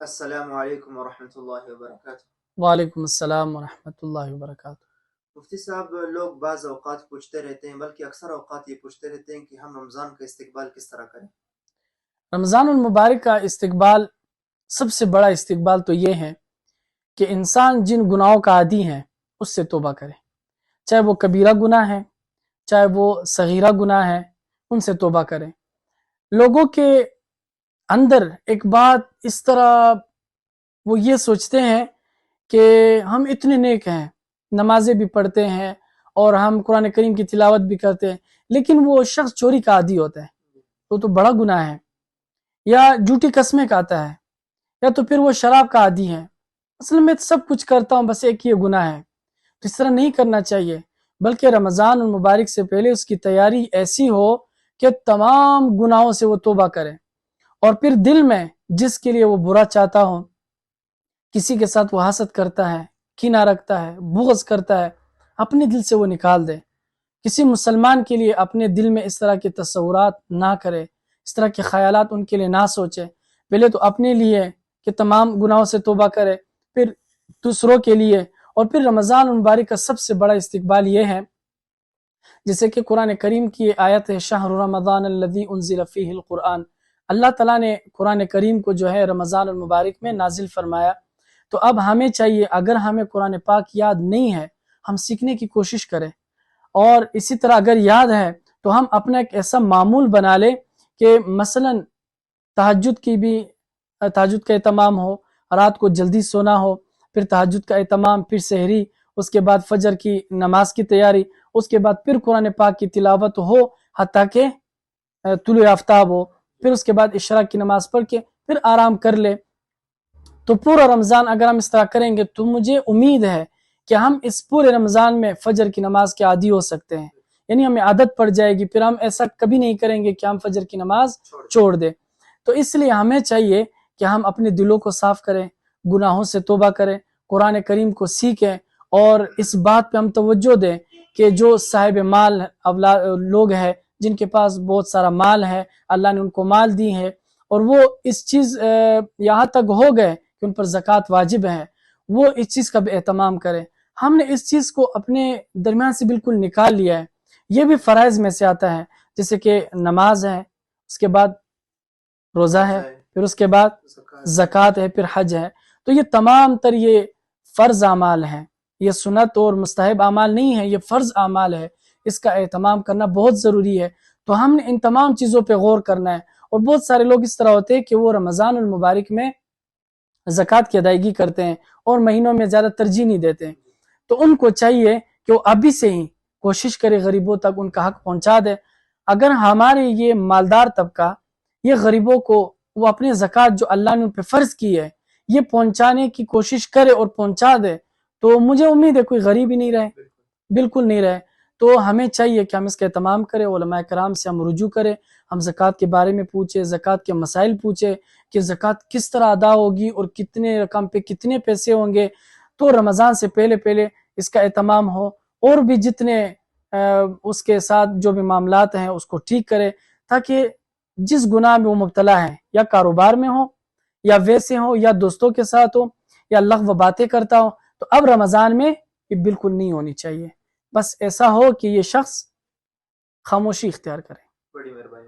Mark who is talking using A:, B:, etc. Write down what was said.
A: السلام علیکم ورحمۃ اللہ وبرکاتہ۔
B: وعلیکم السلام ورحمۃ اللہ وبرکاتہ۔
A: مفتی صاحب، لوگ بعض اوقات پوچھتے رہتے ہیں، بلکہ اکثر اوقات یہ پوچھتے رہتے ہیں کہ ہم رمضان کا استقبال کس طرح کریں؟
B: رمضان المبارک کا استقبال، سب سے بڑا استقبال تو یہ ہے کہ انسان جن گناہوں کا عادی ہے اس سے توبہ کرے، چاہے وہ کبیرہ گناہ ہے، چاہے وہ صغیرہ گناہ ہے، ان سے توبہ کرے۔ لوگوں کے اندر ایک بات اس طرح وہ یہ سوچتے ہیں کہ ہم اتنے نیک ہیں، نمازیں بھی پڑھتے ہیں اور ہم قرآن کریم کی تلاوت بھی کرتے ہیں، لیکن وہ شخص چوری کا عادی ہوتا ہے، وہ تو بڑا گناہ ہے، یا جھوٹی قسمیں کھاتا ہے، یا تو پھر وہ شراب کا عادی ہے، اصل میں سب کچھ کرتا ہوں، بس ایک یہ گناہ ہے۔ تو اس طرح نہیں کرنا چاہیے، بلکہ رمضان المبارک سے پہلے اس کی تیاری ایسی ہو کہ تمام گناہوں سے وہ توبہ کرے، اور پھر دل میں جس کے لیے وہ برا چاہتا ہو، کسی کے ساتھ وہ حسد کرتا ہے، کینہ رکھتا ہے، بغض کرتا ہے، اپنے دل سے وہ نکال دے۔ کسی مسلمان کے لیے اپنے دل میں اس طرح کے تصورات نہ کرے، اس طرح کے خیالات ان کے لیے نہ سوچے۔ پہلے تو اپنے لیے کہ تمام گناہوں سے توبہ کرے، پھر دوسروں کے لیے، اور پھر رمضان المبارک کا سب سے بڑا استقبال یہ ہے، جیسے کہ قرآن کریم کی آیت ہے شہر رمضان الذی انزل فیہ القرآن، اللہ تعالیٰ نے قرآن کریم کو جو ہے رمضان المبارک میں نازل فرمایا۔ تو اب ہمیں چاہیے، اگر ہمیں قرآن پاک یاد نہیں ہے، ہم سیکھنے کی کوشش کریں، اور اسی طرح اگر یاد ہے تو ہم اپنا ایک ایسا معمول بنا لیں کہ مثلا تہجد کا اہتمام ہو، رات کو جلدی سونا ہو، پھر تہجد کا اہتمام، پھر سحری، اس کے بعد فجر کی نماز کی تیاری، اس کے بعد پھر قرآن پاک کی تلاوت ہو حتیٰ کہ طلوع آفتاب ہو، پھر اس کے بعد اشراق کی نماز پڑھ کے پھر آرام کر لے۔ تو پورا رمضان اگر ہم اس طرح کریں گے تو مجھے امید ہے کہ ہم اس پورے رمضان میں فجر کی نماز کے عادی ہو سکتے ہیں، یعنی ہمیں عادت پڑ جائے گی، پھر ہم ایسا کبھی نہیں کریں گے کہ ہم فجر کی نماز چھوڑ دیں۔ تو اس لیے ہمیں چاہیے کہ ہم اپنے دلوں کو صاف کریں، گناہوں سے توبہ کریں، قرآن کریم کو سیکھیں، اور اس بات پہ ہم توجہ دیں کہ جو صاحب مال لوگ ہیں، جن کے پاس بہت سارا مال ہے، اللہ نے ان کو مال دی ہے، اور وہ اس چیز یہاں تک ہو گئے کہ ان پر زکوٰۃ واجب ہے، وہ اس چیز کا بھی اہتمام کریں۔ ہم نے اس چیز کو اپنے درمیان سے بالکل نکال لیا ہے۔ یہ بھی فرائض میں سے آتا ہے، جیسے کہ نماز ہے، اس کے بعد روزہ ہے، پھر اس کے بعد زکوٰۃ ہے، پھر حج ہے۔ تو یہ تمام تر یہ فرض اعمال ہیں، یہ سنت اور مستحب اعمال نہیں ہے، یہ فرض اعمال ہے، اس کا اہتمام کرنا بہت ضروری ہے۔ تو ہم نے ان تمام چیزوں پہ غور کرنا ہے۔ اور بہت سارے لوگ اس طرح ہوتے ہیں کہ وہ رمضان المبارک میں زکوٰۃ کی ادائیگی کرتے ہیں اور مہینوں میں زیادہ ترجیح نہیں دیتے ہیں، تو ان کو چاہیے کہ وہ ابھی سے ہی کوشش کرے غریبوں تک ان کا حق پہنچا دے۔ اگر ہمارے یہ مالدار طبقہ یہ غریبوں کو وہ اپنے زکوٰۃ جو اللہ نے ان پہ فرض کی ہے یہ پہنچانے کی کوشش کرے اور پہنچا دے، تو مجھے امید ہے کوئی غریب ہی نہیں رہے، بالکل نہیں رہے۔ تو ہمیں چاہیے کہ ہم اس کا اہتمام کریں، علماء کرام سے ہم رجوع کریں، ہم زکوٰۃ کے بارے میں پوچھیں، زکوٰۃ کے مسائل پوچھیں کہ زکوٰۃ کس طرح ادا ہوگی اور کتنے رقم پہ کتنے پیسے ہوں گے۔ تو رمضان سے پہلے اس کا اہتمام ہو، اور بھی جتنے اس کے ساتھ جو بھی معاملات ہیں اس کو ٹھیک کرے، تاکہ جس گناہ میں وہ مبتلا ہے، یا کاروبار میں ہو، یا ویسے ہو، یا دوستوں کے ساتھ ہو، یا لغو باتیں کرتا ہو، تو اب رمضان میں یہ بالکل نہیں ہونی چاہیے۔ بس ایسا ہو کہ یہ شخص خاموشی اختیار کرے۔
A: بڑی مہربانی۔